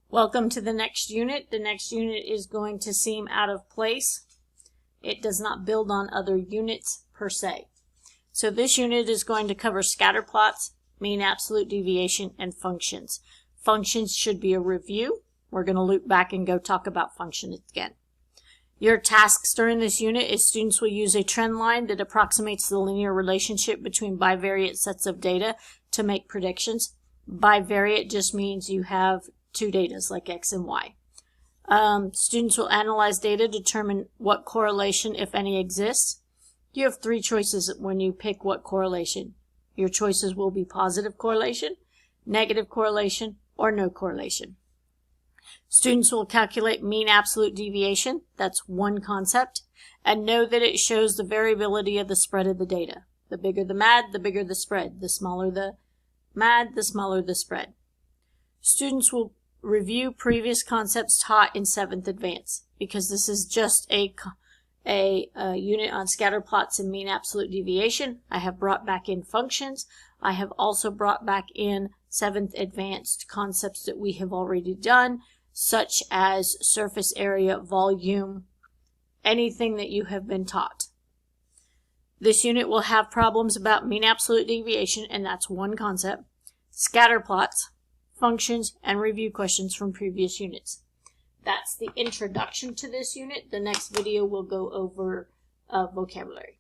Welcome to the next unit. The next unit is going to seem out of place. It does not build on other units per se. So this unit is going to cover scatter plots, mean absolute deviation, and functions. Functions should be a review. We're going to loop back and go talk about functions again. Your tasks during this unit is students will use a trend line that approximates the linear relationship between bivariate sets of data to make predictions. Bivariate just means you have two datas like X and Y. Students will analyze data, determine what correlation, if any, exists. You have three choices when you pick what correlation. Your choices will be positive correlation, negative correlation, or no correlation. Students will calculate mean absolute deviation, that's one concept, and know that it shows the variability of the spread of the data. The bigger the MAD, the bigger the spread. The smaller the MAD, the smaller the spread. Students will review previous concepts taught in 7th Advanced, because this is just a unit on scatter plots and mean absolute deviation. I have brought back in functions. I have also brought back in 7th Advanced concepts that we have already done, such as surface area, volume, anything that you have been taught. This unit will have problems about mean absolute deviation, and that's one concept, scatter plots, functions, and review questions from previous units. That's the introduction to this unit. The next video will go over vocabulary.